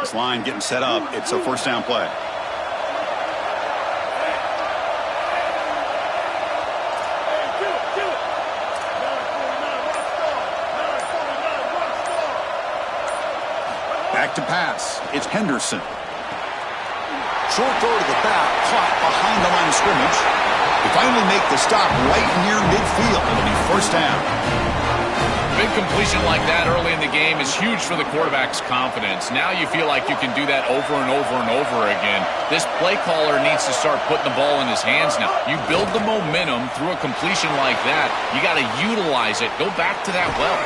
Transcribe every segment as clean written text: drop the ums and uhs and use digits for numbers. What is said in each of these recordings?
This line getting set up. It's a first down play. Back to pass. It's Henderson. Short throw to the back, caught behind the line of scrimmage. They finally make the stop right near midfield. It'll be first down. Big completion like that early in the game is huge for the quarterback's confidence. Now you feel like you can do that over and over and over again. This play caller needs to start putting the ball in his hands now. You build the momentum through a completion like that. You got to utilize it. Go back to that well.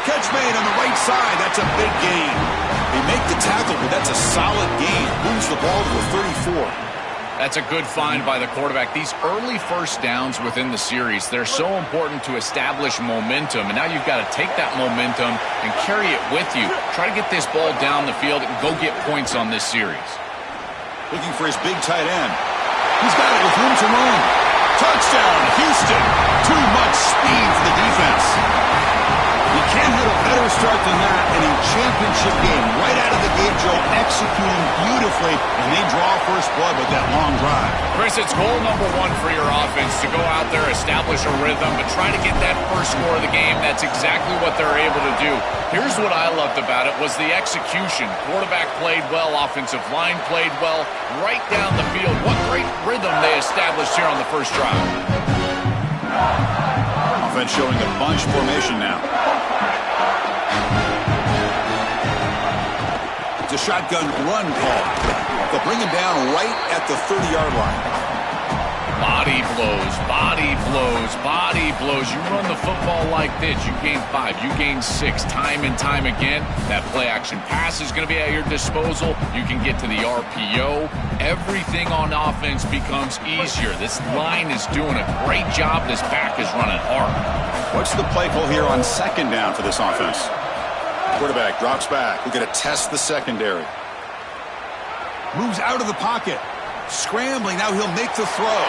Catch made on the right side. That's a big gain. They make the tackle, but that's a solid gain. Moves the ball to the 34. That's a good find by the quarterback. These early first downs within the series, they're so important to establish momentum. And now you've got to take that momentum and carry it with you. Try to get this ball down the field and go get points on this series. Looking for his big tight end. He's got it with room to run. Touchdown, Houston. Too much speed for the defense. You can't hit a better start than that in a championship game. Right out of the gate, Joe, executing beautifully, and they draw first blood with that long drive. Chris, it's goal number one for your offense to go out there, establish a rhythm, but try to get that first score of the game. That's exactly what they're able to do. Here's what I loved about it was the execution. Quarterback played well, offensive line played well, right down the field. What great rhythm they established here on the first drive. Offense showing a bunch formation now. It's a shotgun run call. They'll bring him down right at the 30-yard line. Body blows, body blows, body blows. You run the football like this, you gain 5, you gain 6, time and time again. That play-action pass is going to be at your disposal. You can get to the RPO. Everything on offense becomes easier. This line is doing a great job. This back is running hard. What's the play call here on second down for this offense? Quarterback drops back. We're going to test the secondary. Moves out of the pocket. Scrambling. Now he'll make the throw.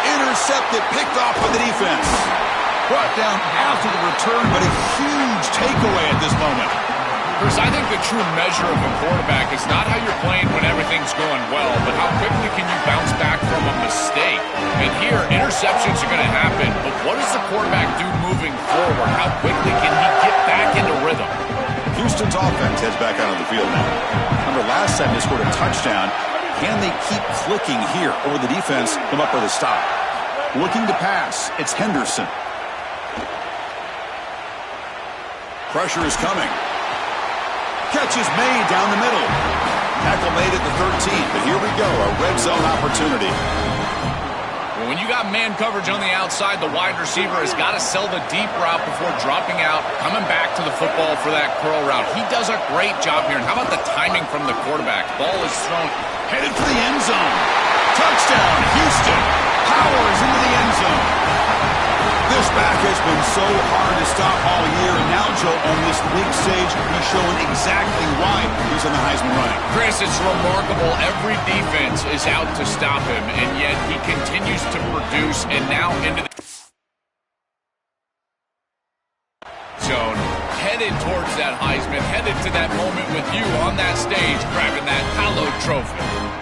Intercepted. Picked off by the defense. Brought down after the return, but a huge takeaway at this moment. Chris, I think the true measure of a quarterback is not how you're playing when everything's going well, but how quickly can you bounce back from a mistake. And here, interceptions are going to happen, but what does the quarterback do moving forward? How quickly can he get back into rhythm? Houston's offense heads back out of the field now. Remember, last time they scored a touchdown. Can they keep clicking here, or the defense come up with a stop? Looking to pass. It's Henderson. Pressure is coming. Catch is made down the middle. Tackle made at the 13, but here we go, a red zone opportunity. Well, when you got man coverage on the outside, the wide receiver has got to sell the deep route before dropping out, coming back to the football for that curl route. He does a great job here. And how about the timing from the quarterback? Ball is thrown, headed for the end zone. Touchdown, Houston. Powers into the end zone. This back has been so hard to stop all year, and now, Joe, on this big stage, he's showing exactly why he's in the Heisman running. Chris, it's remarkable. Every defense is out to stop him, and yet he continues to produce, and now into the zone, headed towards that Heisman, headed to that moment with you on that stage, grabbing that hallowed trophy.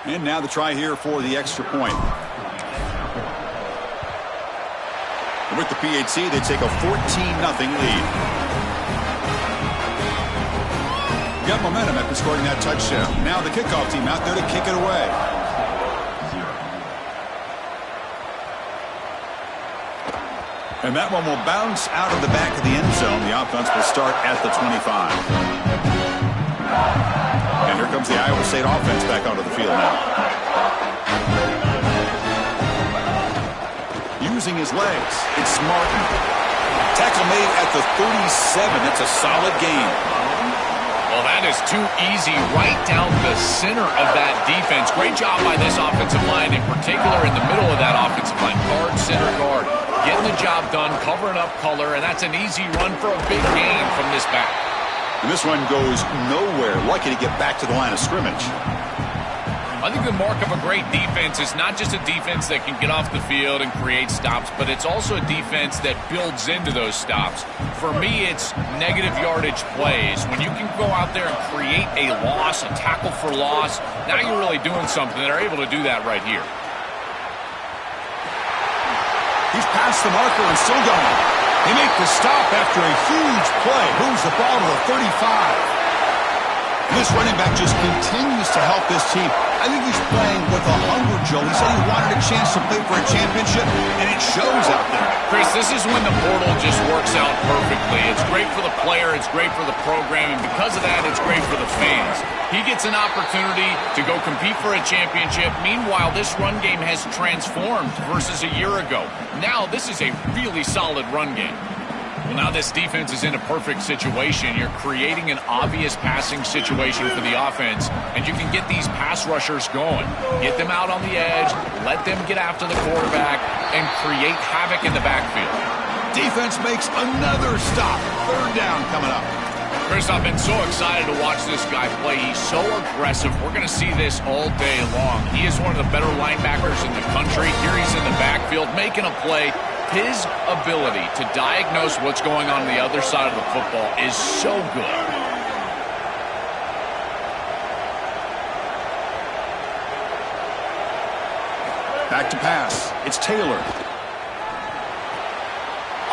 And now the try here for the extra point. And with the PHC, they take a 14-0 lead. Got momentum after scoring that touchdown. Now the kickoff team out there to kick it away. And that one will bounce out of the back of the end zone. The offense will start at the 25. And here comes the Iowa State offense back onto the field now. Using his legs, it's Martin. Tackle made at the 37. That's a solid gain. Well, that is too easy right down the center of that defense. Great job by this offensive line, in particular in the middle of that offensive line. Guard, center, guard. Getting the job done, covering up color, and that's an easy run for a big gain from this back. And this one goes nowhere. Lucky to get back to the line of scrimmage. I think the mark of a great defense is not just a defense that can get off the field and create stops, but it's also a defense that builds into those stops. For me, it's negative yardage plays. When you can go out there and create a loss, a tackle for loss, now you're really doing something. They're able to do that right here. He's past the marker and still going. They make the stop after a huge play. Moves the ball to the 35. This running back just continues to help this team. I think he's playing with a hunger, Joe. He said he wanted a chance to play for a championship, and it shows out there. Chris, this is when the portal just works out perfectly. It's great for the player, it's great for the program, and because of that, it's great for the fans. He gets an opportunity to go compete for a championship. Meanwhile, this run game has transformed versus a year ago. Now, this is a really solid run game. Well, now this defense is in a perfect situation. You're creating an obvious passing situation for the offense, and you can get these pass rushers going. Get them out on the edge, let them get after the quarterback, and create havoc in the backfield. Defense makes another stop. Third down coming up. Chris, I've been so excited to watch this guy play. He's so aggressive. We're going to see this all day long. He is one of the better linebackers in the country. Here he's in the backfield making a play. His ability to diagnose what's going on the other side of the football is so good. Back to pass. It's Taylor.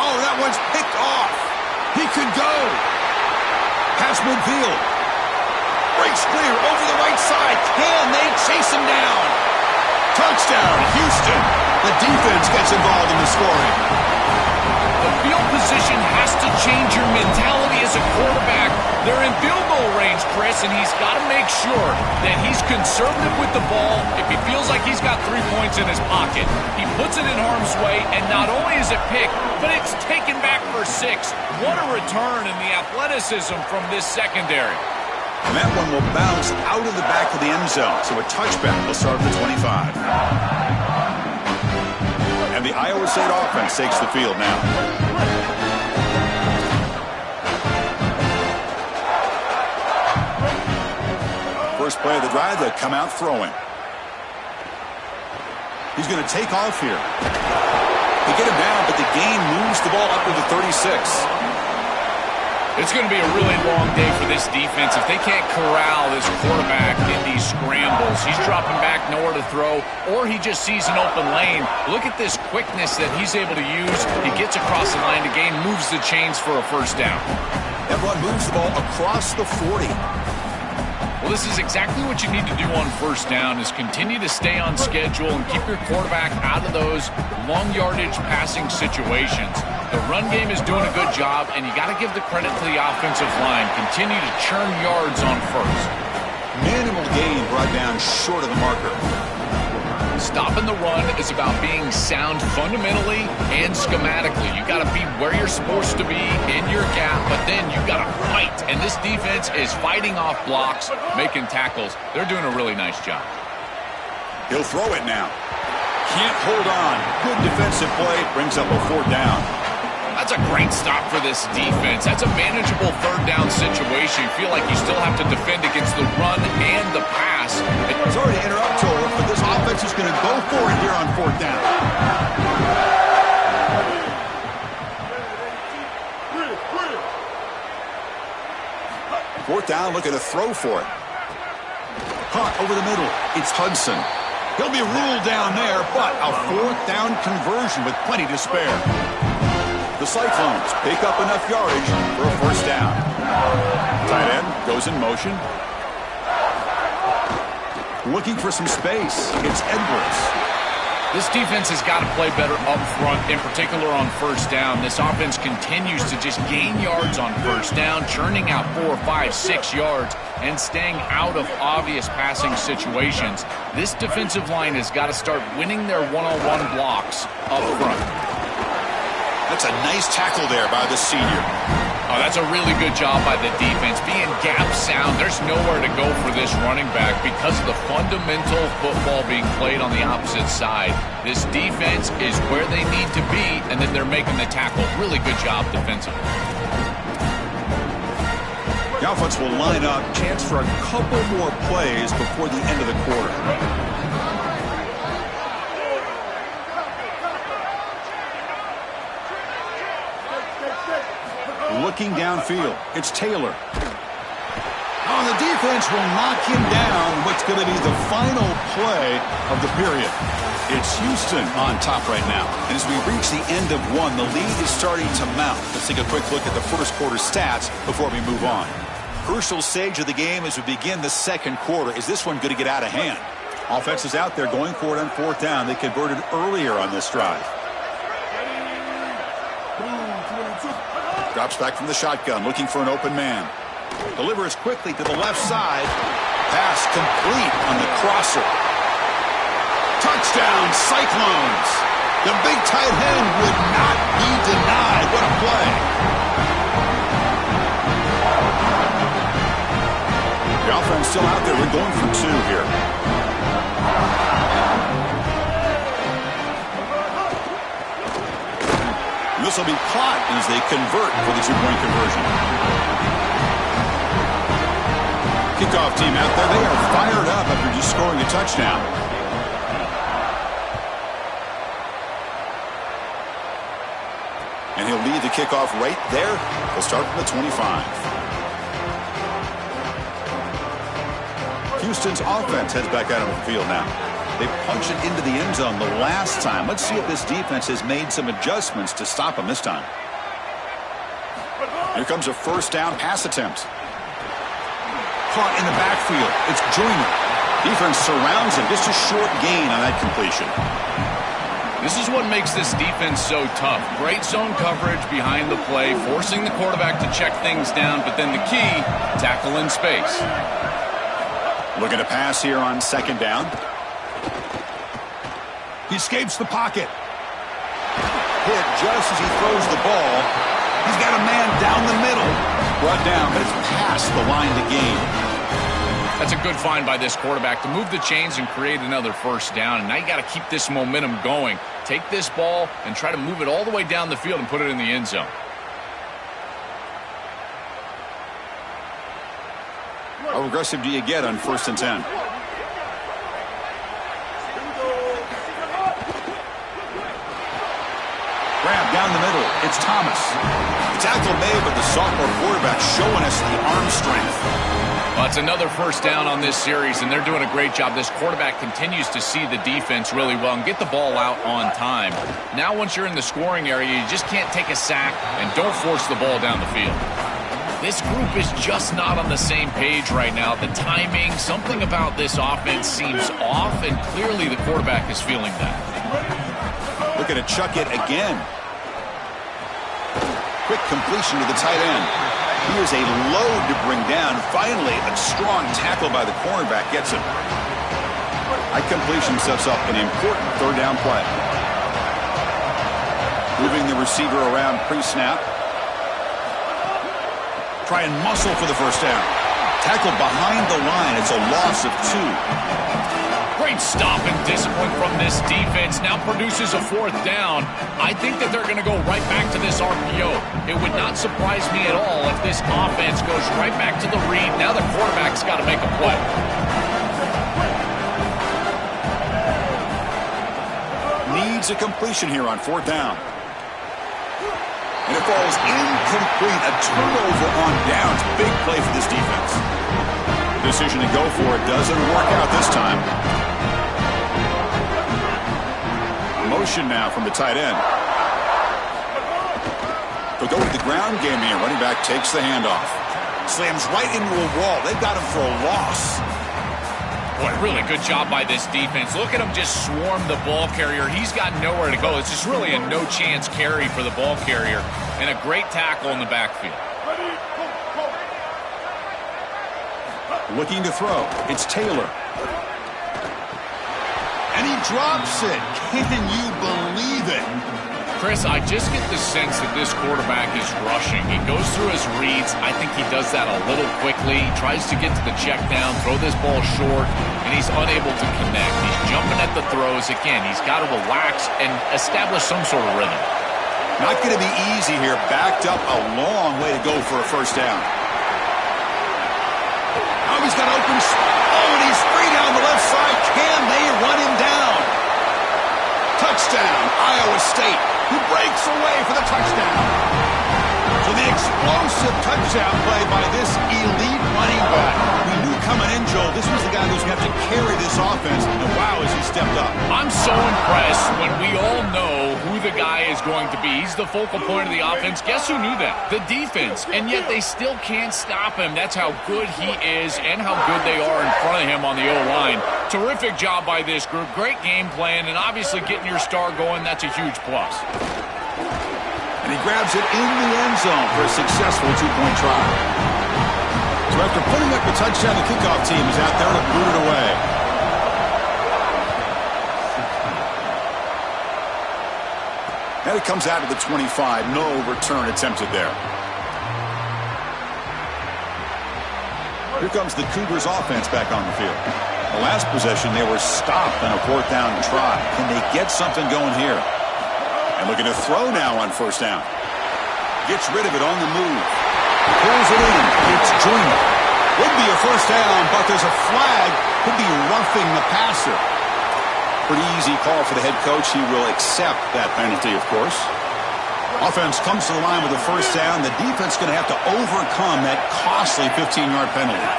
Oh, that one's picked off. He could go. Pass midfield. Breaks clear over the right side. Can they chase him down? Touchdown, Houston. The defense gets involved in the scoring. The field position has to change your mentality as a quarterback. They're in field goal range, Chris, and he's got to make sure that he's conservative with the ball. If he feels like he's got 3 points in his pocket, he puts it in harm's way, and not only is it picked, but it's taken back for 6. What a return in the athleticism from this secondary. And that one will bounce out of the back of the end zone. So a touchback will start at the 25. And the Iowa State offense takes the field now. First play of the drive, they come out throwing. He's going to take off here. They get him down, but the gain moves the ball up to the 36. It's going to be a really long day for this defense. If they can't corral this quarterback in these scrambles, he's dropping back, nowhere to throw, or he just sees an open lane. Look at this quickness that he's able to use. He gets across the line to gain, moves the chains for a first down. Everyone moves the ball across the 40. Well, this is exactly what you need to do on first down, is continue to stay on schedule and keep your quarterback out of those long yardage passing situations. The run game is doing a good job, and you got to give the credit to the offensive line. Continue to churn yards on first. Minimal gain brought down short of the marker. Stopping the run is about being sound fundamentally and schematically. You got to be where you're supposed to be in your gap, but then you got to fight. And this defense is fighting off blocks, making tackles. They're doing a really nice job. He'll throw it now. Can't hold on. Good defensive play. Brings up a 4th down. That's a great stop for this defense. That's a manageable 3rd down situation. You feel like you still have to defend against the run and the pass. Sorry to interrupt, Joel, but this offense is going to go for it here on 4th down. Fourth down, looking to throw for it. Caught over the middle. It's Hudson. He'll be ruled down there, but a 4th down conversion with plenty to spare. The Cyclones pick up enough yardage for a first down. Tight end goes in motion. Looking for some space. It's Edwards. This defense has got to play better up front, in particular on first down. This offense continues to just gain yards on first down, churning out 4, 5, 6 yards, and staying out of obvious passing situations. This defensive line has got to start winning their one-on-one blocks up front. That's a nice tackle there by the senior. Oh, that's a really good job by the defense. Being gap sound, there's nowhere to go for this running back because of the fundamental football being played on the opposite side. This defense is where they need to be, and then they're making the tackle. Really good job defensively. The offense will line up. Chance for a couple more plays before the end of the quarter. Looking downfield. It's Taylor. Oh, the defense will knock him down. What's going to be the final play of the period? It's Houston on top right now. And as we reach the end of one, the lead is starting to mount. Let's take a quick look at the first quarter stats before we move on. Crucial stage of the game as we begin the second quarter. Is this one going to get out of hand? Offense is out there going for it on fourth down. They converted earlier on this drive. Drops back from the shotgun, looking for an open man. Delivers quickly to the left side. Pass complete on the crosser. Touchdown, Cyclones. The big tight end would not be denied. What a play. The offense still out there. We're going for two here. This will be caught as they convert for the two-point conversion. Kickoff team out there. They are fired up after just scoring a touchdown. And he'll lead the kickoff right there. We'll start from the 25. Houston's offense heads back out on the field now. They punched it into the end zone the last time. Let's see if this defense has made some adjustments to stop them this time. Here comes a first down pass attempt. Caught in the backfield. It's Joyner. Defense surrounds him. Just a short gain on that completion. This is what makes this defense so tough. Great zone coverage behind the play, forcing the quarterback to check things down, but then the key, tackle in space. Looking to pass here on second down. He escapes the pocket. Hit just as he throws the ball. He's got a man down the middle. Brought down, but it's past the line to gain. That's a good find by this quarterback to move the chains and create another first down. And now you got to keep this momentum going. Take this ball and try to move it all the way down the field and put it in the end zone. How aggressive do you get on 1st and 10? Grab down the middle. It's Thomas. The tackle made, but the sophomore quarterback showing us the arm strength. Well, it's another first down on this series, and they're doing a great job. This quarterback continues to see the defense really well and get the ball out on time. Now, once you're in the scoring area, you just can't take a sack and don't force the ball down the field. This group is just not on the same page right now. The timing, something about this offense seems off, and clearly the quarterback is feeling that. Looking to chuck it again. Quick completion to the tight end. Here's a load to bring down. Finally, a strong tackle by the cornerback gets him. That completion sets up an important third down play. Moving the receiver around pre-snap. Try and muscle for the first down. Tackle behind the line. It's a loss of 2. Great stop and discipline from this defense. Now produces a fourth down. I think that they're going to go right back to this RPO. It would not surprise me at all if this offense goes right back to the read. Now the quarterback's got to make a play. Needs a completion here on 4th down. And it falls incomplete. A turnover on downs. Big play for this defense. The decision to go for it doesn't work out this time. Motion now from the tight end. They'll go with the ground game here. Running back takes the handoff. Slams right into a wall. They've got him for a loss. Boy, really good job by this defense. Look at him just swarm the ball carrier. He's got nowhere to go. It's just really a no-chance carry for the ball carrier. And a great tackle in the backfield. Looking to throw. It's Taylor. And he drops it. Can you believe it? Chris, I just get the sense that this quarterback is rushing. He goes through his reads. I think he does that a little quickly. He tries to get to the check down, throw this ball short, and he's unable to connect. He's jumping at the throws. Again, he's got to relax and establish some sort of rhythm. Not going to be easy here. Backed up a long way to go for a first down. Oh, he's got open. Oh, and he's free down the left side. Can they run him down? Touchdown, Iowa State, who breaks away for the touchdown. So the explosive touchdown play by this elite running back. We knew coming in, Joel, this was the guy who's going to have to carry this offense. And wow, has he stepped up. I'm so impressed when we all know who the guy is going to be. He's the focal point of the offense. Guess who knew that? The defense. And yet they still can't stop him. That's how good he is and how good they are in front of him on the O-line. Terrific job by this group. Great game plan, and obviously getting your star going, that's a huge plus. And he grabs it in the end zone for a successful two-point try. So after putting up the touchdown, the kickoff team is out there to boot it away. And it comes out of the 25. No return attempted there. Here comes the Cougars offense back on the field. The last possession, they were stopped on a fourth down try. Can they get something going here? And looking to throw now on first down. Gets rid of it on the move. Pulls it in. It's Junior. Would be a first down, but there's a flag. Could be roughing the passer. Pretty easy call for the head coach. He will accept that penalty, of course. Offense comes to the line with a first down. The defense is going to have to overcome that costly 15-yard penalty.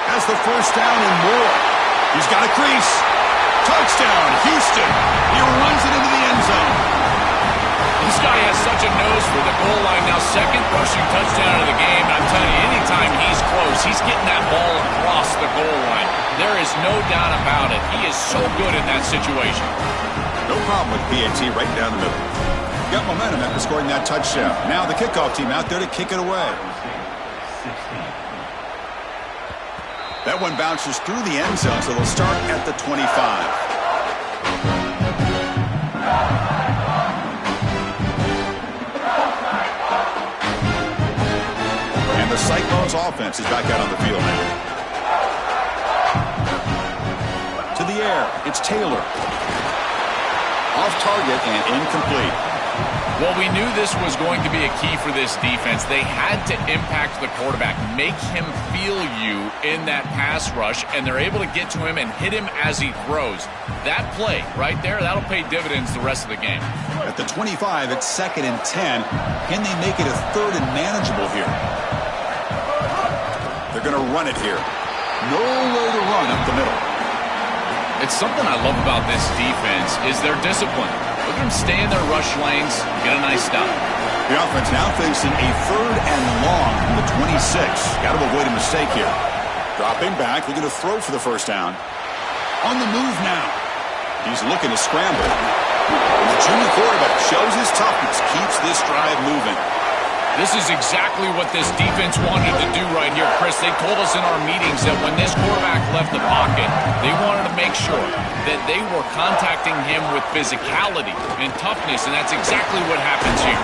Has the first down and more. He's got a crease. Touchdown, Houston. He runs it into the end zone. This guy has such a nose for the goal line now. Second rushing touchdown of the game. I'm telling you, anytime he's close, he's getting that ball across the goal line. There is no doubt about it. He is so good in that situation. No problem with PAT right down the middle. Got momentum after scoring that touchdown. Now the kickoff team out there to kick it away. That one bounces through the end zone, so they'll start at the 25. And the Cyclones offense is back out on the field now. To the air, it's Taylor. Off target and incomplete. Well, we knew this was going to be a key for this defense. They had to impact the quarterback, make him feel you in that pass rush, and they're able to get to him and hit him as he throws. That play right there, that'll pay dividends the rest of the game. At the 25, it's 2nd and 10. Can they make it a 3rd and manageable here? They're going to run it here. No way to run up the middle. It's something I love about this defense is their discipline. Look at them stay in their rush lanes, get a nice stop. The offense now facing a 3rd and long from the 26. Got to avoid a mistake here. Dropping back, looking to throw for the first down. On the move now. He's looking to scramble. And the junior quarterback shows his toughness, keeps this drive moving. This is exactly what this defense wanted to do right here, Chris. They told us in our meetings that when this quarterback left the pocket, they wanted to make sure that they were contacting him with physicality and toughness, and that's exactly what happens here.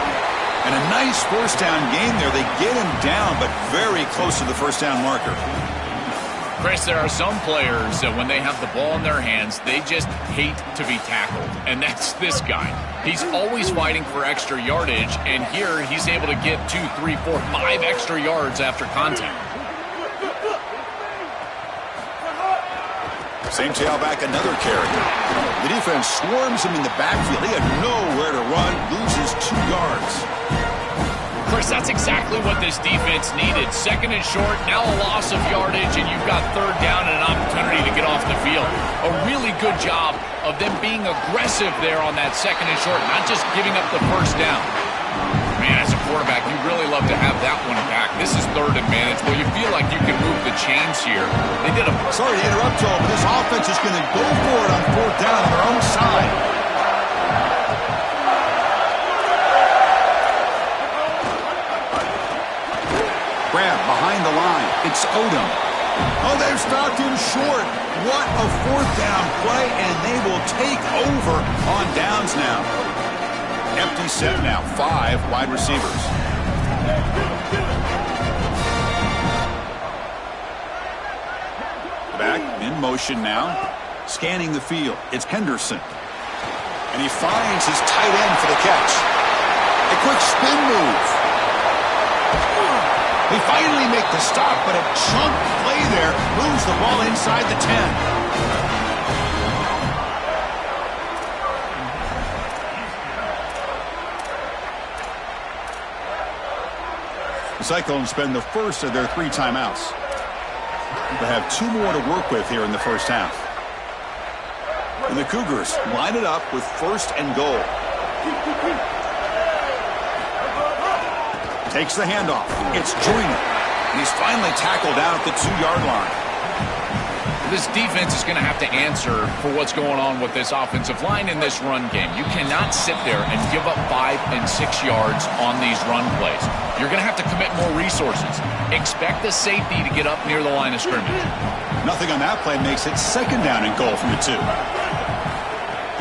And a nice first down game there. They get him down, but very close to the first down marker. Chris, there are some players that when they have the ball in their hands, they just hate to be tackled, and that's this guy. He's always fighting for extra yardage, and here he's able to get 2, 3, 4, 5 extra yards after contact. Same tailback, another carry. The defense swarms him in the backfield. He had nowhere to run, loses 2 yards. Chris, that's exactly what this defense needed. 2nd and short, now a loss of yardage, and you've got 3rd down and an opportunity to get off the field. A really good job of them being aggressive there on that 2nd and short, not just giving up the first down. Man, as a quarterback, you really love to have that one back. This is 3rd and manageable. You feel like you can move the chains here. They did a... Sorry to interrupt, Joel, but this offense is going to go for it on 4th down on their own side. Grab behind the line. It's Odom. Oh, they've stopped him short. What a 4th down play, and they will take over on downs now. Empty set now. 5 wide receivers. Back in motion now. Scanning the field. It's Henderson. And he finds his tight end for the catch. A quick spin move. They finally make the stop, but a chunk play there moves the ball inside the 10. The Cyclones spend the first of their 3 timeouts. They have 2 more to work with here in the first half. And the Cougars line it up with 1st and goal. Takes the handoff. It's Joyner. And he's finally tackled down at the 2-yard line. This defense is going to have to answer for what's going on with this offensive line in this run game. You cannot sit there and give up 5 and 6 yards on these run plays. You're going to have to commit more resources. Expect the safety to get up near the line of scrimmage. Nothing on that play makes it 2nd down and goal from the 2.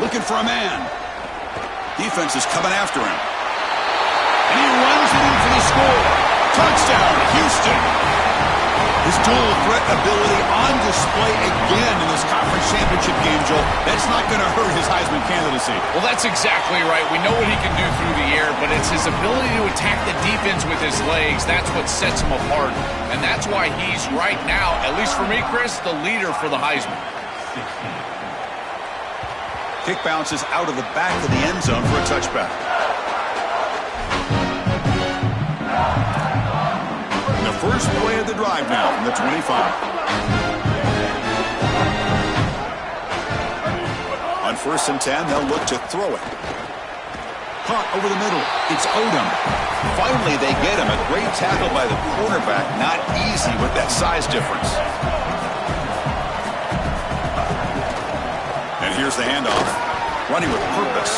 Looking for a man. Defense is coming after him. And he runs it in for the score. Touchdown, Houston. His dual threat ability on display again in this conference championship game, Joel. That's not going to hurt his Heisman candidacy. Well, that's exactly right. We know what he can do through the air, but it's his ability to attack the defense with his legs. That's what sets him apart. And that's why he's right now, at least for me, Chris, the leader for the Heisman. Kick bounces out of the back of the end zone for a touchback. The first play of the drive now from the 25. On 1st and 10, they'll look to throw it. Caught over the middle. It's Odom. Finally, they get him. A great tackle by the quarterback. Not easy with that size difference. And here's the handoff. Running with purpose.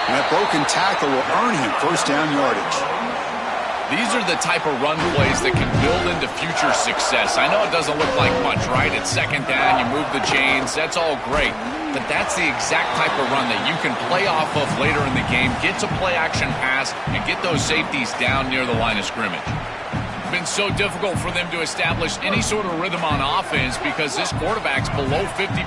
And that broken tackle will earn him 1st down yardage. These are the type of run plays that can build into future success. I know it doesn't look like much, right? It's 2nd down, you move the chains, that's all great. But that's the exact type of run that you can play off of later in the game, get to play-action pass, and get those safeties down near the line of scrimmage. It's been so difficult for them to establish any sort of rhythm on offense because this quarterback's below 50%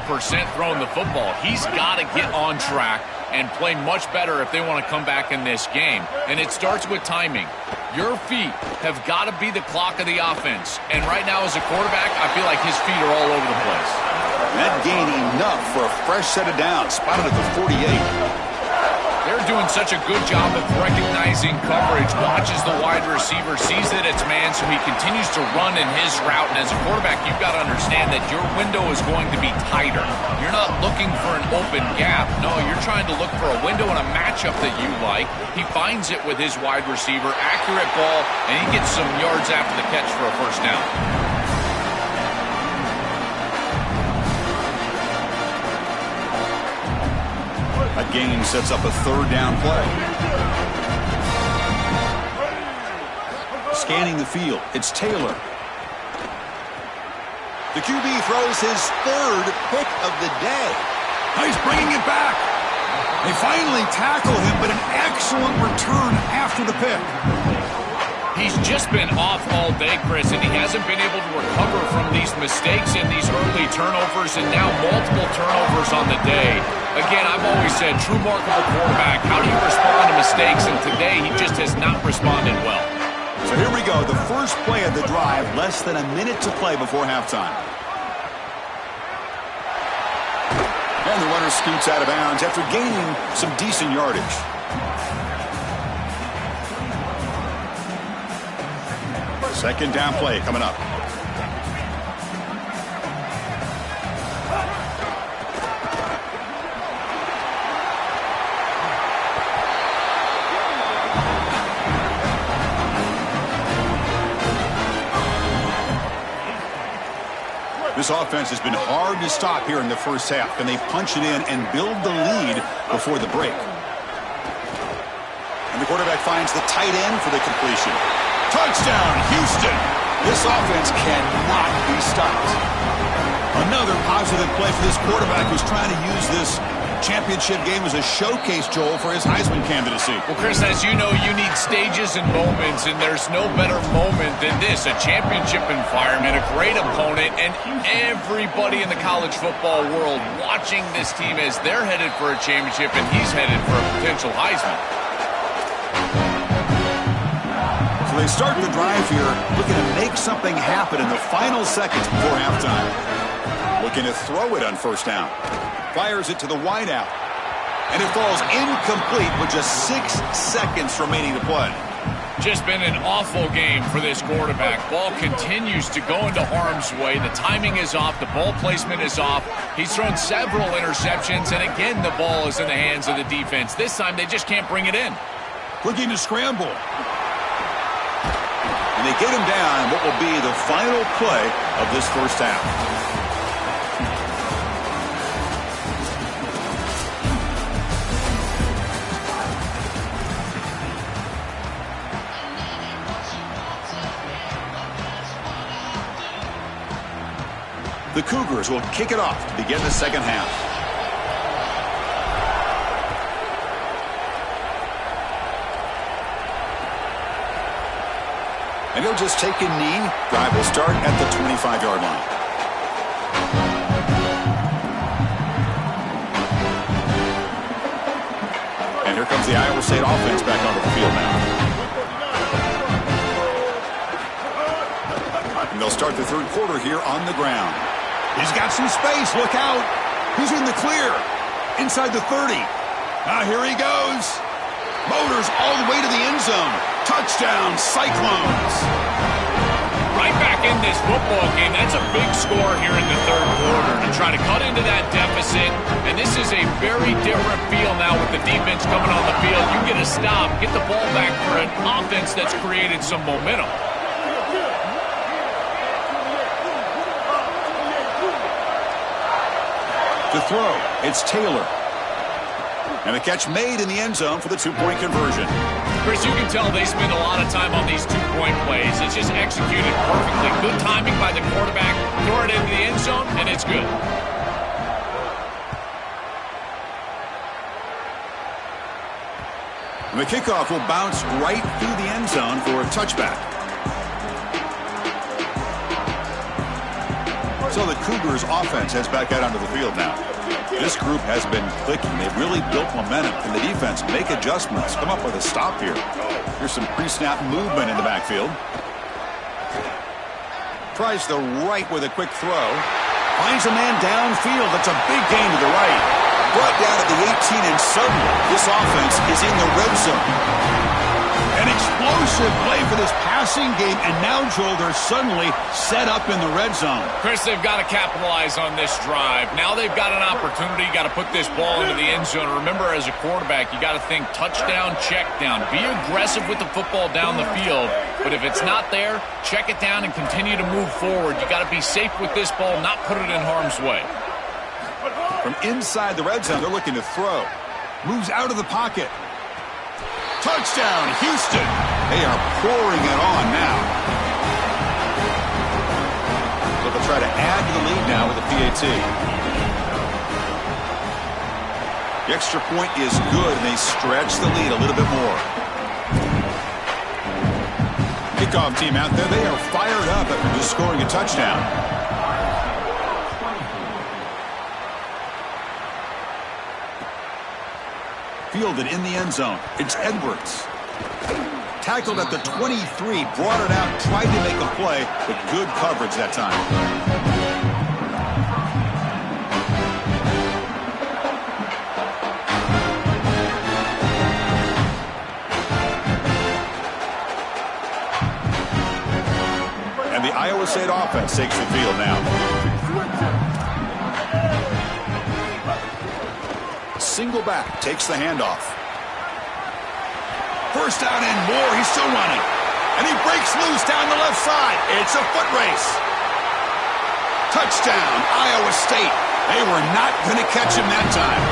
throwing the football. He's got to get on track and play much better if they want to come back in this game. And it starts with timing. Your feet have got to be the clock of the offense. And right now as a quarterback, I feel like his feet are all over the place. That gain enough for a fresh set of downs. Spotted at the 48. They're doing such a good job of recognizing coverage. Watches the wide receiver, sees that it's man, so he continues to run in his route. And as a quarterback, you've got to understand that your window is going to be tighter. You're not looking for an open gap. No, you're trying to look for a window and a matchup that you like. He finds it with his wide receiver, accurate ball, and he gets some yards after the catch for a 1st down. That gain sets up a 3rd down play. Scanning the field, it's Taylor. The QB throws his 3rd pick of the day. He's bringing it back. They finally tackle him, but an excellent return after the pick. He's just been off all day, Chris, and he hasn't been able to recover from these mistakes and these early turnovers and now multiple turnovers on the day. Again, I've always said, true mark of a quarterback. How do you respond to mistakes? And today, he just has not responded well. So here we go, the first play of the drive, less than a minute to play before halftime. And the runner scoots out of bounds after gaining some decent yardage. Second down play coming up. This offense has been hard to stop here in the first half, and they punch it in and build the lead before the break. And the quarterback finds the tight end for the completion. Touchdown, Houston! This offense cannot be stopped. Another positive play for this quarterback who's trying to use this championship game as a showcase, Joel, for his Heisman candidacy. Well, Chris, as you know, you need stages and moments, and there's no better moment than this, a championship environment, a great opponent, and everybody in the college football world watching this team as they're headed for a championship, and he's headed for a potential Heisman. So they start the drive here, looking to make something happen in the final seconds before halftime. Looking to throw it on first down. Fires it to the wideout. And it falls incomplete with just 6 seconds remaining to play. Just been an awful game for this quarterback. Ball continues to go into harm's way. The timing is off. The ball placement is off. He's thrown several interceptions, and again, the ball is in the hands of the defense. This time, they just can't bring it in. Looking to scramble. And they get him down what will be the final play of this first half. The Cougars will kick it off to begin the second half. And he'll just take a knee. Drive will start at the 25-yard line. And here comes the Iowa State offense back onto the field now. And they'll start the third quarter here on the ground. He's got some space. Look out. He's in the clear. Inside the 30. Now here he goes. Motors all the way to the end zone. Touchdown, Cyclones. Right back in this football game. That's a big score here in the third quarter to try to cut into that deficit. And this is a very different feel now with the defense coming on the field. You get a stop, get the ball back for an offense that's created some momentum. To throw, it's Taylor. And a catch made in the end zone for the two-point conversion. Chris, you can tell they spend a lot of time on these two-point plays. It's just executed perfectly. Good timing by the quarterback. Throw it into the end zone, and it's good. And the kickoff will bounce right through the end zone for a touchback. So the Cougars offense heads back out onto the field now. This group has been clicking. They've really built momentum. Can the defense make adjustments? Come up with a stop here. Here's some pre-snap movement in the backfield. Tries the right with a quick throw. Finds a man downfield. That's a big gain to the right. Brought down at the 18, and suddenly this offense is in the red zone. An explosive play for this passing game, and now, Joel, they're suddenly set up in the red zone. Chris, they've got to capitalize on this drive. Now they've got an opportunity. You got to put this ball into the end zone. Remember, as a quarterback, you got to think touchdown, check down. Be aggressive with the football down the field, but if it's not there, check it down and continue to move forward. You got to be safe with this ball, not put it in harm's way. From inside the red zone, they're looking to throw. Moves out of the pocket. Touchdown, Houston. They are pouring it on now. So they'll try to add to the lead now with a PAT. The extra point is good, and they stretch the lead a little bit more. Kickoff team out there. They are fired up after just scoring a touchdown. Fielded in the end zone. It's Edwards. Tackled at the 23, brought it out, tried to make a play, but good coverage that time. And the Iowa State offense takes the field now. Single back, takes the handoff. First down and more, he's still running. And he breaks loose down the left side. It's a foot race. Touchdown, Iowa State. They were not going to catch him that time.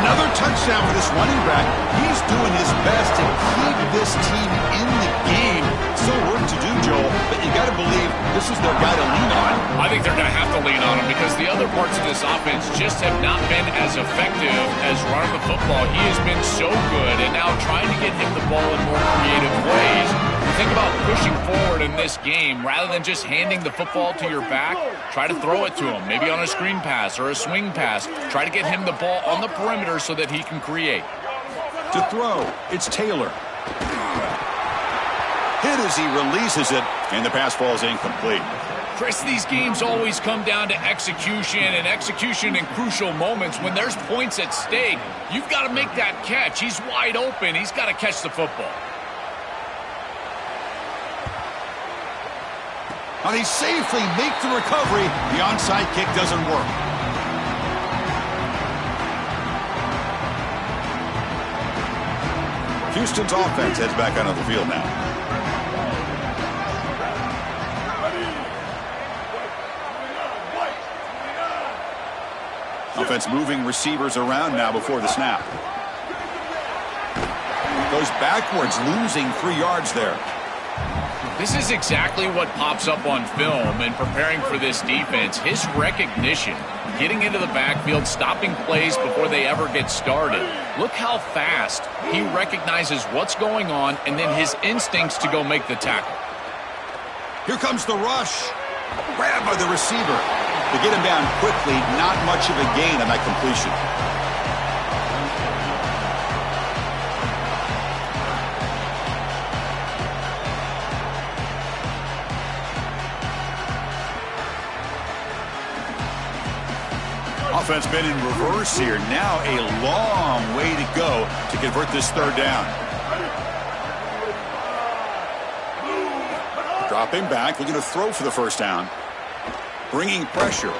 Another touchdown for this running back. He's doing his best to keep this team in the game. Still work to do, Joel, but you got to believe this is their guy to lean on. I think they're going to have to lean on him because the other parts of this offense just have not been as effective as running the football. He has been so good, and now trying to get him the ball in more creative ways. Think about pushing forward in this game rather than just handing the football to your back. Try to throw it to him, maybe on a screen pass or a swing pass. Try to get him the ball on the perimeter so that he can create. To throw, it's Taylor. hit as he releases it, and the pass falls incomplete. Chris, these games always come down to execution, and execution in crucial moments. When there's points at stake, you've got to make that catch. He's wide open. He's got to catch the football. Now they safely make the recovery. The onside kick doesn't work. Houston's offense heads back onto the field now. Offense moving receivers around now before the snap. Goes backwards, losing 3 yards there. This is exactly what pops up on film in preparing for this defense. His recognition, getting into the backfield, stopping plays before they ever get started. Look how fast he recognizes what's going on and then his instincts to go make the tackle. Here comes the rush. Grabbed by the receiver. To get him down quickly, not much of a gain on that completion. Offense been in reverse here. Now a long way to go to convert this third down. Dropping back, looking to throw for the first down. Bringing pressure.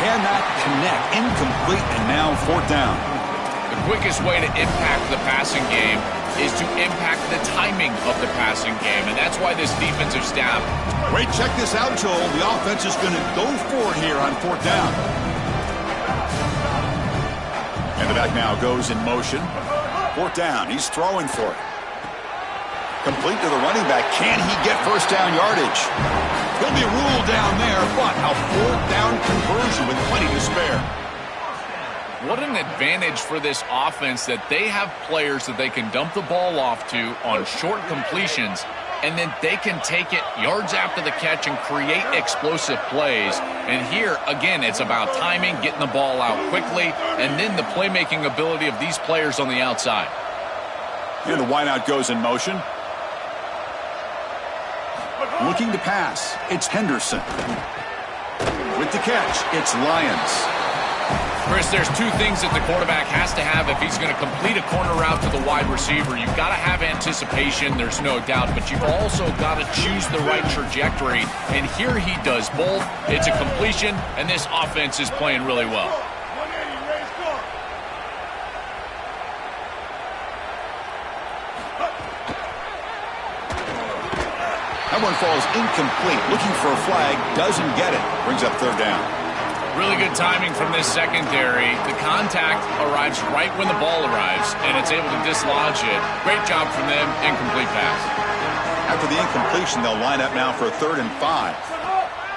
Cannot connect. Incomplete, and now fourth down. The quickest way to impact the passing game is to impact the timing of the passing game, and that's why this defensive staff... Wait, check this out, Joel. The offense is going to go for it here on fourth down. And the back now goes in motion. Fourth down. He's throwing for it. Complete to the running back. Can he get first down yardage? He'll be ruled down there, but a fourth down conversion with plenty to spare. What an advantage for this offense that they have players that they can dump the ball off to on short completions, and then they can take it yards after the catch and create explosive plays. And here, again, it's about timing, getting the ball out quickly, and then the playmaking ability of these players on the outside. And the wideout goes in motion. Looking to pass, it's Henderson. With the catch, it's Lyons. Chris, there's 2 things that the quarterback has to have if he's going to complete a corner route to the wide receiver. You've got to have anticipation, there's no doubt, but you've also got to choose the right trajectory, and here he does both. It's a completion, and this offense is playing really well. That one falls incomplete. Looking for a flag, doesn't get it. Brings up third down. Really good timing from this secondary. The contact arrives right when the ball arrives, and it's able to dislodge it. Great job from them. Incomplete pass. After the incompletion, they'll line up now for a 3rd and 5.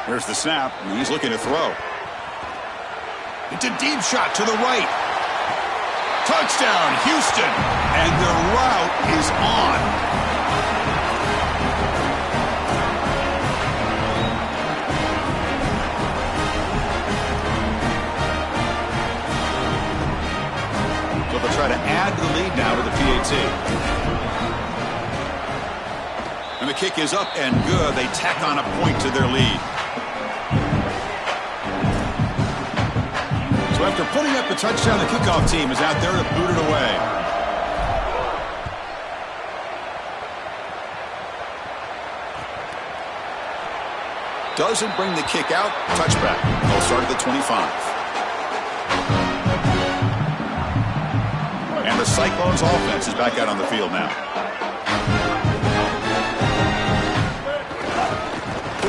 Here's the snap, and he's looking to throw. It's a deep shot to the right. Touchdown, Houston. And the route is on. They'll try to add to the lead now with the PAT. And the kick is up and good. They tack on a point to their lead. So after putting up the touchdown, the kickoff team is out there to boot it away. Doesn't bring the kick out. Touchback. They'll start at the 25. And the Cyclones offense is back out on the field now.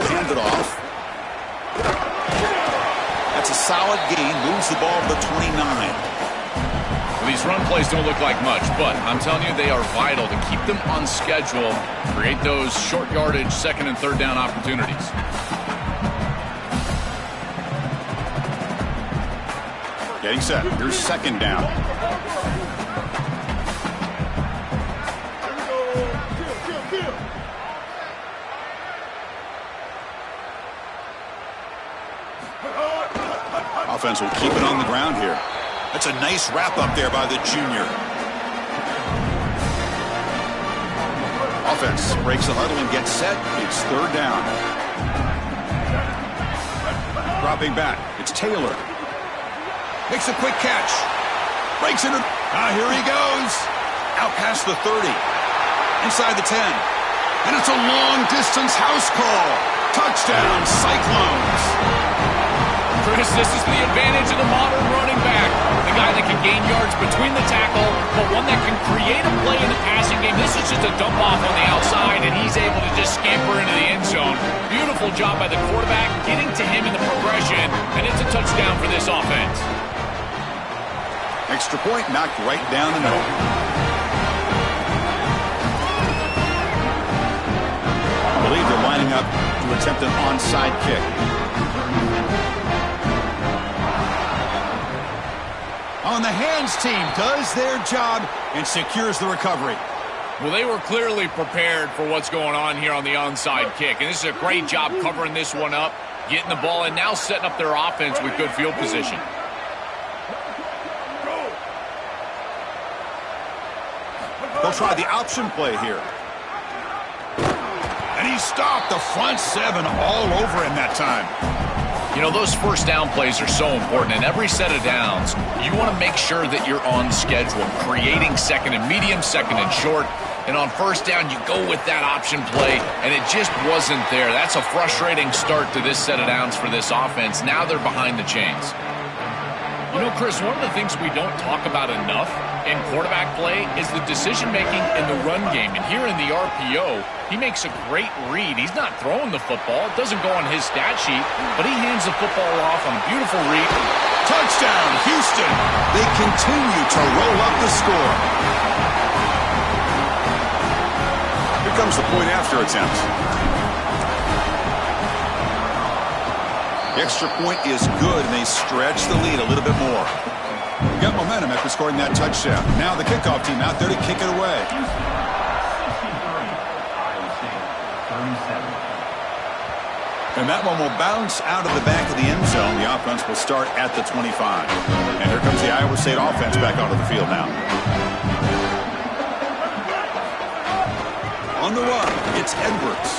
Hand it off. That's a solid gain. Moves the ball to the 29. Well, these run plays don't look like much, but I'm telling you, they are vital to keep them on schedule, create those short yardage 2nd and 3rd down opportunities. Getting set. Here's 2nd down. Offense will keep it on the ground here. That's a nice wrap up there by the junior. Offense breaks the huddle and gets set. It's third down. Dropping back. It's Taylor. Makes a quick catch. Breaks into... here he goes. Out past the 30. Inside the 10. And it's a long-distance house call. Touchdown, Cyclones. Chris, this is the advantage of the modern running back. The guy that can gain yards between the tackle, but one that can create a play in the passing game. This is just a dump off on the outside, and he's able to just scamper into the end zone. Beautiful job by the quarterback, getting to him in the progression, and it's a touchdown for this offense. Extra point knocked right down the middle. I believe they're lining up to attempt an onside kick. On the hands team does their job and secures the recovery. Well, they were clearly prepared for what's going on here on the onside kick, and this is a great job covering this one up, getting the ball, and now setting up their offense with good field position. They'll try the option play here. And he stopped the front seven all over him that time. You know, those first down plays are so important. In every set of downs, you want to make sure that you're on schedule, creating second and medium, second and short. And on first down, you go with that option play, and it just wasn't there. That's a frustrating start to this set of downs for this offense. Now they're behind the chains. You know, Chris, one of the things we don't talk about enough in quarterback play is the decision-making in the run game. And here in the RPO, he makes a great read. He's not throwing the football. It doesn't go on his stat sheet, but he hands the football off on a beautiful read. Touchdown, Houston. They continue to roll up the score. Here comes the point after attempt. The extra point is good, and they stretch the lead a little bit more. Got momentum after scoring that touchdown. Now the kickoff team out there to kick it away. And that one will bounce out of the back of the end zone. The offense will start at the 25. And here comes the Iowa State offense back onto the field now. On the run, it's Edwards.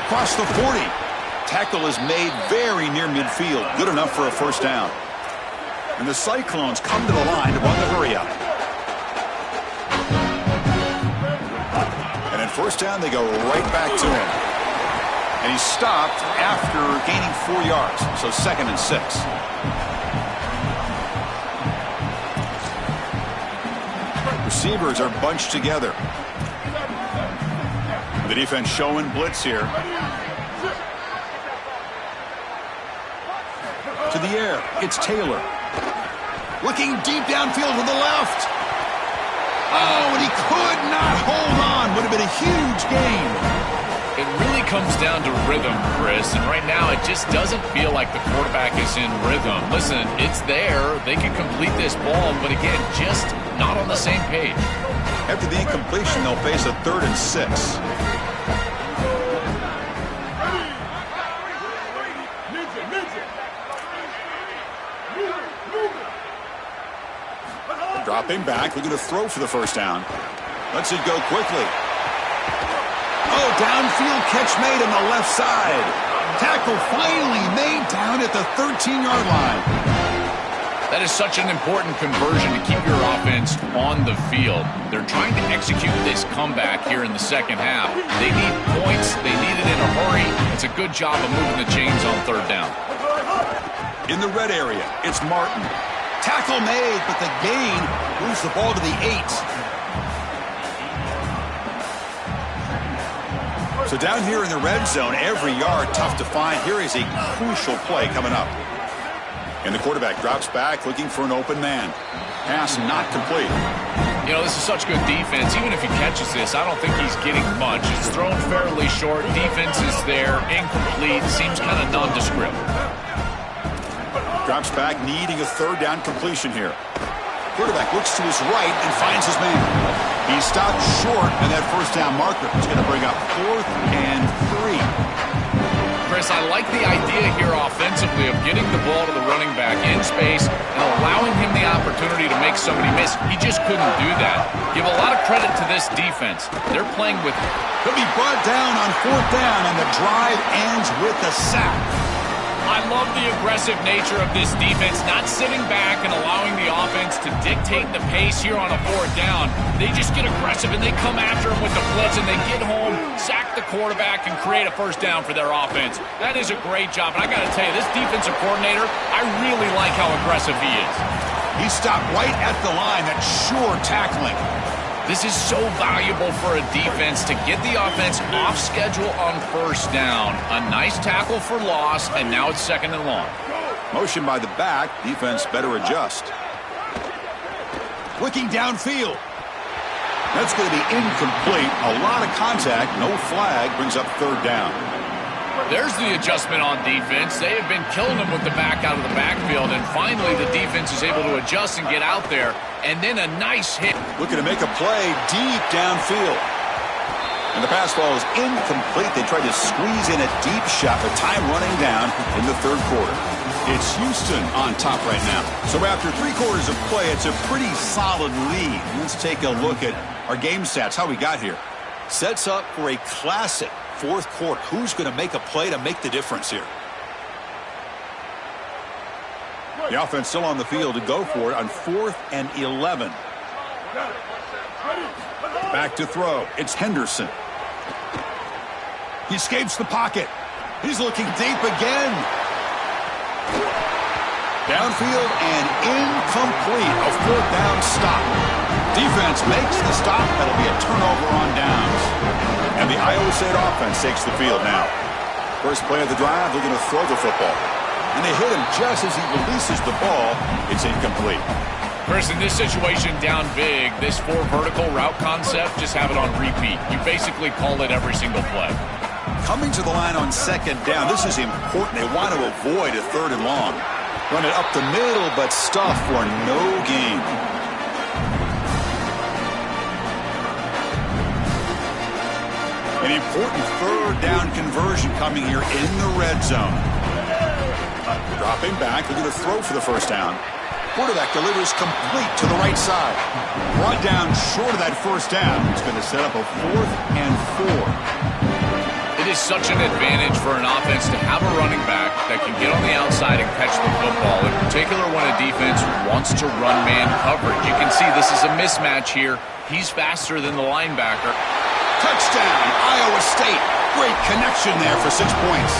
Across the 40. Tackle is made very near midfield. Good enough for a first down. And the Cyclones come to the line to run the hurry up. And at first down, they go right back to him. And he stopped after gaining 4 yards. So 2nd and 6. Receivers are bunched together. The defense showing blitz here. To the air, it's Taylor. Looking deep downfield to the left. Oh, and he could not hold on. Would have been a huge gain. It really comes down to rhythm, Chris, and right now it just doesn't feel like the quarterback is in rhythm. Listen, it's there. They can complete this ball, but again, just not on the same page. After the incompletion, they'll face a 3rd and 6. Dropping back, looking to throw for the first down. Lets it go quickly. Oh, downfield catch made on the left side. Tackle finally made down at the 13-yard line. That is such an important conversion to keep your offense on the field. They're trying to execute this comeback here in the second half. They need points. They need it in a hurry. It's a good job of moving the chains on 3rd down. In the red area, it's Martin. Tackle made, but the gain moves the ball to the 8. So down here in the red zone, every yard tough to find. Here is a crucial play coming up. And the quarterback drops back, looking for an open man. Pass not complete. You know, this is such good defense. Even if he catches this, I don't think he's getting much. It's thrown fairly short. Defense is there. Incomplete. Seems kind of nondescript. Drops back, needing a 3rd down completion here. Quarterback looks to his right and finds his man. He stopped short, and that first down marker is going to bring up 4th and 3. Chris, I like the idea here offensively of getting the ball to the running back in space and allowing him the opportunity to make somebody miss. He just couldn't do that. Give a lot of credit to this defense. They're playing with... Could be brought down on 4th down, and the drive ends with a sack. I love the aggressive nature of this defense, not sitting back and allowing the offense to dictate the pace here on a 4th down. They just get aggressive, and they come after him with the blitz, and they get home, sack the quarterback, and create a 1st down for their offense. That is a great job, and I got to tell you, this defensive coordinator, I really like how aggressive he is. He stopped right at the line. That's sure tackling. This is so valuable for a defense to get the offense off schedule on 1st down. A nice tackle for loss, and now it's 2nd and long. Motion by the back. Defense better adjust. Looking downfield. That's going to be incomplete. A lot of contact. No flag. Brings up 3rd down. There's the adjustment on defense. They have been killing them with the back out of the backfield, and finally the defense is able to adjust and get out there, and then a nice hit. Looking to make a play deep downfield. And the pass ball is incomplete. They tried to squeeze in a deep shot, but time running down in the 3rd quarter. It's Houston on top right now. So after 3 quarters of play, it's a pretty solid lead. Let's take a look at our game stats, how we got here. Sets up for a classic 4th quarter. Who's going to make a play to make the difference here? The offense still on the field to go for it on 4th and 11. Back to throw. It's Henderson. He escapes the pocket. He's looking deep again. Downfield and incomplete. A 4th down stop. Defense makes the stop. That'll be a turnover on downs. And the Iowa State offense takes the field now. First play of the drive, they're going to throw the football. And they hit him just as he releases the ball. It's incomplete. Chris, in this situation, down big, this 4 vertical route concept, just have it on repeat. You basically call it every single play. Coming to the line on 2nd down, this is important. They want to avoid a 3rd and long. Run it up the middle, but stuff for no gain. An important 3rd down conversion coming here in the red zone. Dropping back, looking to throw for the 1st down. Quarterback delivers complete to the right side. Brought down short of that 1st down. It's going to set up a 4th and 4. It is such an advantage for an offense to have a running back that can get on the outside and catch the football, in particular when a defense wants to run man coverage. You can see this is a mismatch here. He's faster than the linebacker. Touchdown, Iowa State. Great connection there for 6 points.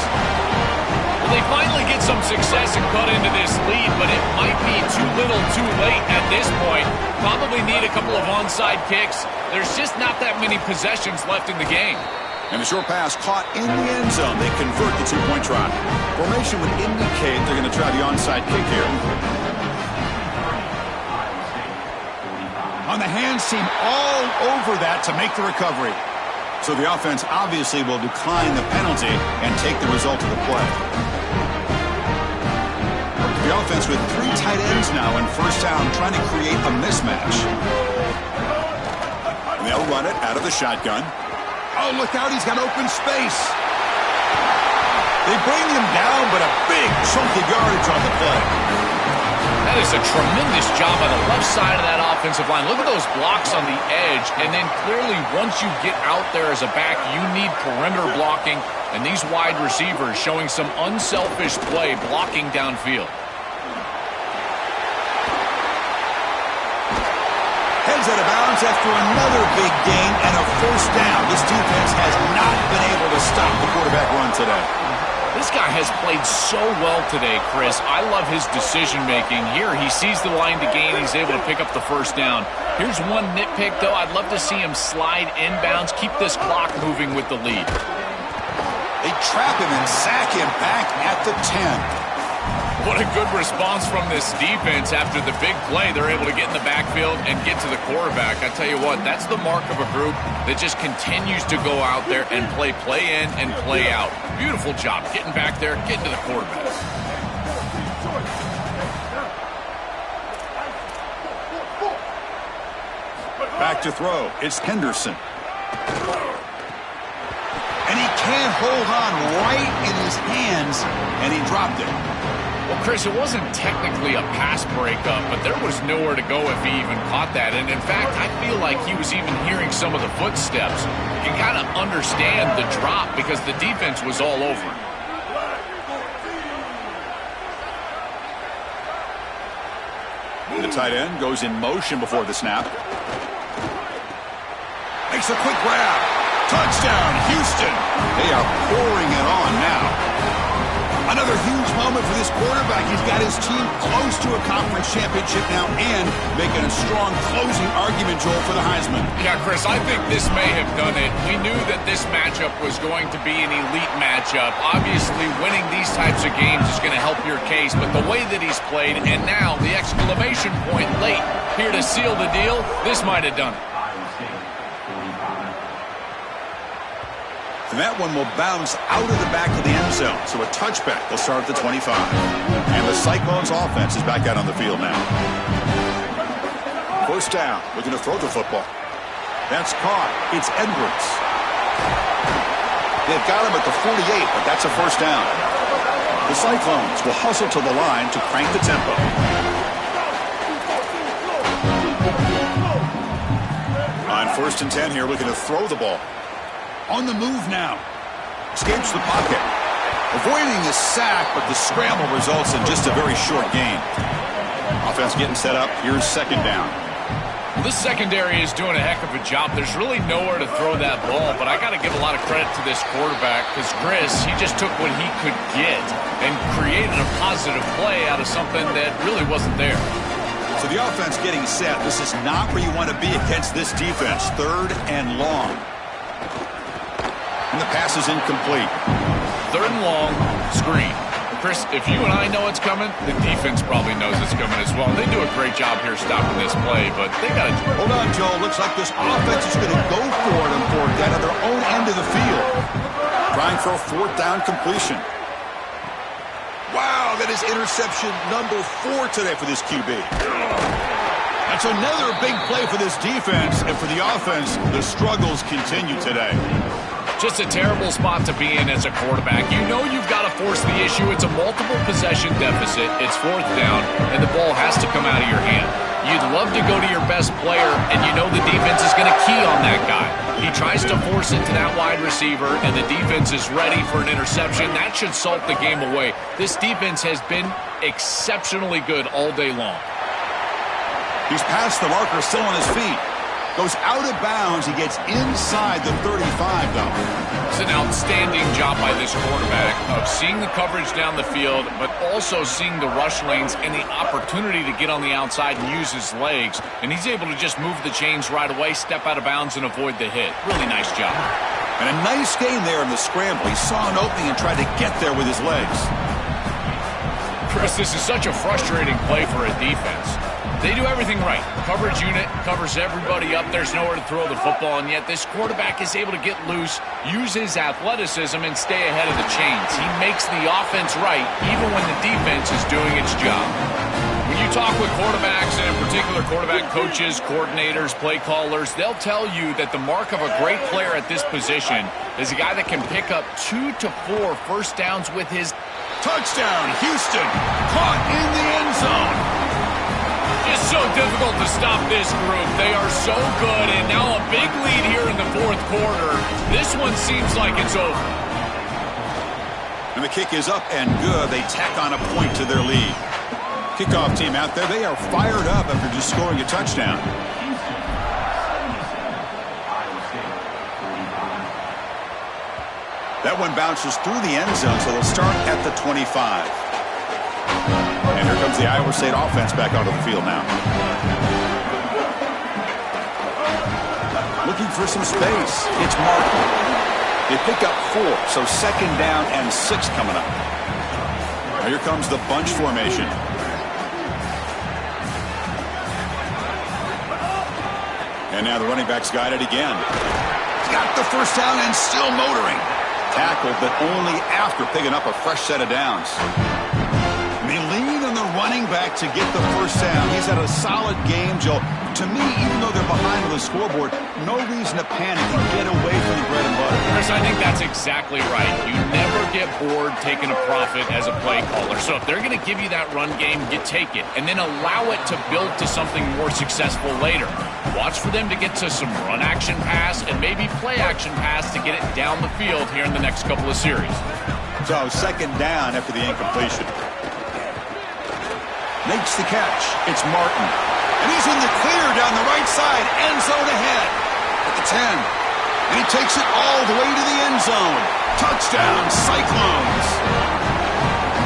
Well, they finally get some success and cut into this lead, but it might be too little too late at this point. Probably need a couple of onside kicks. There's just not that many possessions left in the game. And the short pass caught in the end zone. They convert the 2-point try. Formation would indicate they're going to try the onside kick here. On the hands team all over that to make the recovery. So the offense obviously will decline the penalty and take the result of the play. The offense with 3 tight ends now in 1st down, trying to create a mismatch. And they'll run it out of the shotgun. Oh, look out, he's got open space. They bring him down, but a big chunk of yardage on the play. That is a tremendous job on the left side of that offensive line. Look at those blocks on the edge, and then clearly once you get out there as a back, you need perimeter blocking, and these wide receivers showing some unselfish play blocking downfield. Heads out of bounds after another big gain and a 1st down. This defense has not been able to stop the quarterback run today. This guy has played so well today, Chris. I love his decision-making. Here, he sees the line to gain. He's able to pick up the 1st down. Here's one nitpick, though. I'd love to see him slide inbounds, keep this clock moving with the lead. They trap him and sack him back at the 10. What a good response from this defense after the big play. They're able to get in the backfield and get to the quarterback. I tell you what, that's the mark of a group that just continues to go out there and play in and play out. Beautiful job getting back there, getting to the quarterback. Back to throw. It's Henderson. And he can't hold on right in his hands, and he dropped it. Well, Chris, it wasn't technically a pass breakup, but there was nowhere to go if he even caught that. And in fact, I feel like he was even hearing some of the footsteps. You can kind of understand the drop because the defense was all over him. The tight end goes in motion before the snap. Makes a quick grab. Touchdown, Houston. They are pouring it on now. Another huge moment for this quarterback. He's got his team close to a conference championship now and making a strong closing argument, Joel, for the Heisman. Yeah, Chris, I think this may have done it. We knew that this matchup was going to be an elite matchup. Obviously, winning these types of games is going to help your case, but the way that he's played, and now the exclamation point late here to seal the deal, this might have done it. And that one will bounce out of the back of the end zone. So a touchback. They'll start at the 25. And the Cyclones offense is back out on the field now. First down. Looking to throw the football. That's caught. It's Edwards. They've got him at the 48, but that's a first down. The Cyclones will hustle to the line to crank the tempo. On 1st and 10 here, looking to throw the ball. On the move now. Escapes the pocket. Avoiding the sack, but the scramble results in just a very short gain. Offense getting set up. Here's 2nd down. Well, this secondary is doing a heck of a job. There's really nowhere to throw that ball, but I got to give a lot of credit to this quarterback because Chris, he just took what he could get and created a positive play out of something that really wasn't there. So the offense getting set. This is not where you want to be against this defense. 3rd and long. And the pass is incomplete. 3rd and long, screen. Chris, if you and I know it's coming, the defense probably knows it's coming as well. They do a great job here stopping this play, but they got to... Hold on, Joel. Looks like this offense is going to go for it and for that at their own end of the field. Trying for a 4th down completion. Wow, that is interception number 4 today for this QB. That's another big play for this defense, and for the offense, the struggles continue today. Just a terrible spot to be in as a quarterback. You know you've got to force the issue. It's a multiple possession deficit. It's 4th down, and the ball has to come out of your hand. You'd love to go to your best player, and you know the defense is going to key on that guy. He tries to force it to that wide receiver, and the defense is ready for an interception. That should salt the game away. This defense has been exceptionally good all day long. He's past the marker, still on his feet. Goes out of bounds. He gets inside the 35, though. It's an outstanding job by this quarterback of seeing the coverage down the field, but also seeing the rush lanes and the opportunity to get on the outside and use his legs. And he's able to just move the chains right away, step out of bounds, and avoid the hit. Really nice job. And a nice game there in the scramble. He saw an opening and tried to get there with his legs. Chris, this is such a frustrating play for a defense. They do everything right. Coverage unit covers everybody up. There's nowhere to throw the football, and yet this quarterback is able to get loose, use his athleticism, and stay ahead of the chains. He makes the offense right, even when the defense is doing its job. When you talk with quarterbacks, and in particular quarterback coaches, coordinators, play callers, they'll tell you that the mark of a great player at this position is a guy that can pick up 2 to 4 first downs with his... Touchdown, Houston! Caught in the end zone! It's so difficult to stop this group. They are so good, and now a big lead here in the 4th quarter. This one seems like it's over. And the kick is up and good. They tack on a point to their lead. Kickoff team out there, they are fired up after just scoring a touchdown. That one bounces through the end zone, so they'll start at the 25. And here comes the Iowa State offense back onto the field now. Looking for some space. It's Martin. They pick up 4, so 2nd down and 6 coming up. Now here comes the bunch formation. And now the running back's got it again. He's got the first down and still motoring. Tackled, but only after picking up a fresh set of downs. They lean on the running running back to get the first down. He's had a solid game, Joe. To me, even though they're behind on the scoreboard, no reason to panic and get away from the bread and butter. Chris, I think that's exactly right. You never get bored taking a profit as a play caller. So if they're going to give you that run game, you take it. And then allow it to build to something more successful later. Watch for them to get to some run action pass and maybe play action pass to get it down the field here in the next couple of series. So second down after the incompletion. Makes the catch. It's Martin. And he's in the clear down the right side. End zone ahead. At the 10. And he takes it all the way to the end zone. Touchdown, Cyclones.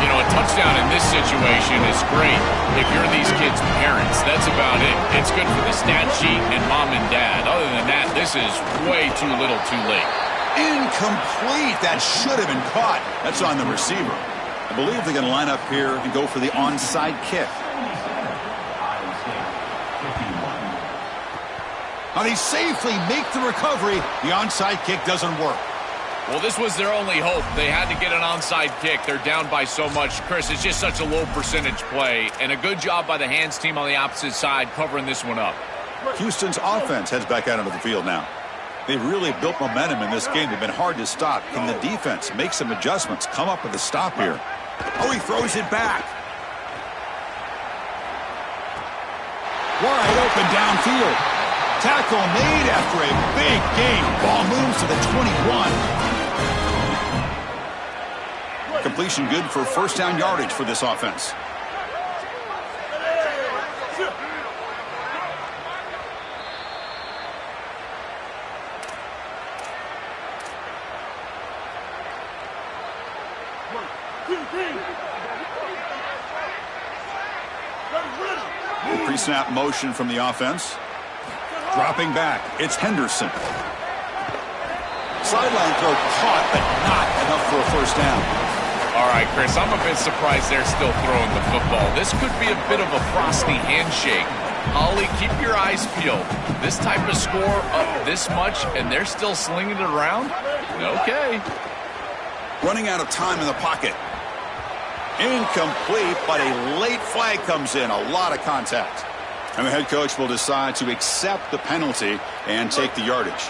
You know, a touchdown in this situation is great if you're these kids' parents. That's about it. It's good for the stat sheet and mom and dad. Other than that, this is way too little too late. Incomplete. That should have been caught. That's on the receiver. I believe they're going to line up here and go for the onside kick. Now they safely make the recovery. The onside kick doesn't work. Well, this was their only hope. They had to get an onside kick. They're down by so much. Chris, it's just such a low percentage play. And a good job by the hands team on the opposite side covering this one up. Houston's offense heads back out onto the field now. They've really built momentum in this game. They've been hard to stop. Can the defense make some adjustments? Come up with a stop here. Oh, he throws it back. Wide open downfield. Tackle made after a big gain. Ball moves to the 21. Completion good for first down yardage for this offense. Pre-snap motion from the offense. Dropping back, it's Henderson. Sideline throw caught, but not enough for a first down. All right, Chris, I'm a bit surprised they're still throwing the football. This could be a bit of a frosty handshake. Ollie, keep your eyes peeled. This type of score up this much, and they're still slinging it around? Okay. Running out of time in the pocket. Incomplete, but a late flag comes in. A lot of contact. And the head coach will decide to accept the penalty and take the yardage.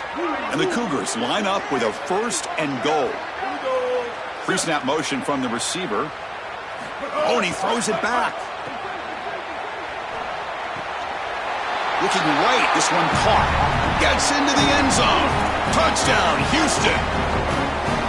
And the Cougars line up with a first and goal. Pre-snap motion from the receiver. Oh, and he throws it back. Looking right, this one caught. Gets into the end zone. Touchdown, Houston.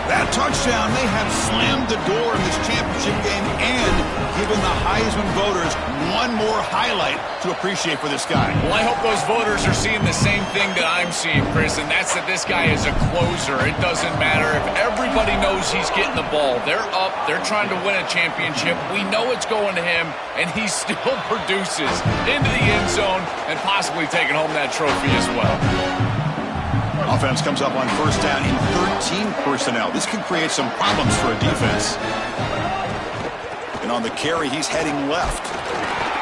That touchdown may have slammed the door in this championship game and given the Heisman voters one more highlight to appreciate for this guy. Well, I hope those voters are seeing the same thing that I'm seeing, Chris, and that's that this guy is a closer. It doesn't matter if everybody knows he's getting the ball. They're up. They're trying to win a championship. We know it's going to him, and he still produces into the end zone and possibly taking home that trophy as well. Offense comes up on first down in 13 personnel. This can create some problems for a defense. And on the carry, he's heading left.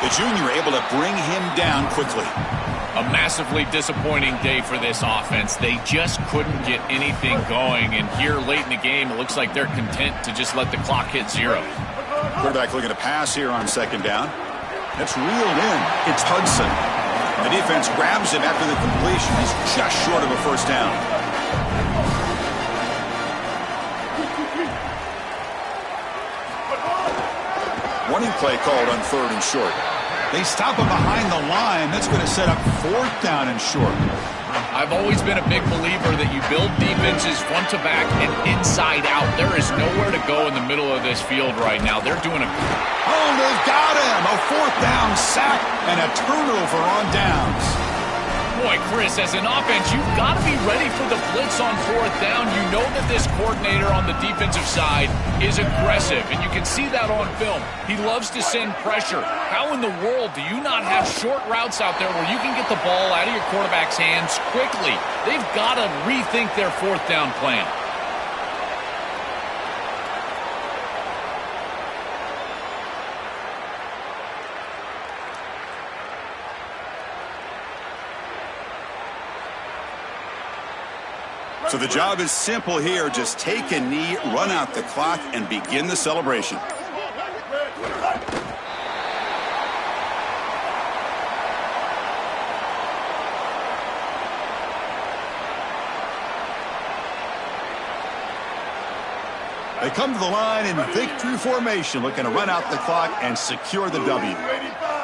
The junior able to bring him down quickly. A massively disappointing day for this offense. They just couldn't get anything going. And here late in the game, it looks like they're content to just let the clock hit zero. Quarterback looking to pass here on second down. That's reeled in. It's Hudson. The defense grabs him after the completion. He's just short of a first down. Running play called on third and short. They stop him behind the line. That's going to set up fourth down and short. I've always been a big believer that you build defenses front to back and inside out. There is nowhere to go in the middle of this field right now. They're doing a... Oh, they've got him! A fourth down sack and a turnover on downs. Boy, Chris, as an offense, you've got to be ready for the blitz on fourth down. You know that this coordinator on the defensive side is aggressive, and you can see that on film. He loves to send pressure. How in the world do you not have short routes out there where you can get the ball out of your quarterback's hands quickly? They've got to rethink their fourth down plan. So the job is simple here. Just take a knee, run out the clock, and begin the celebration. They come to the line in victory formation, looking to run out the clock and secure the W.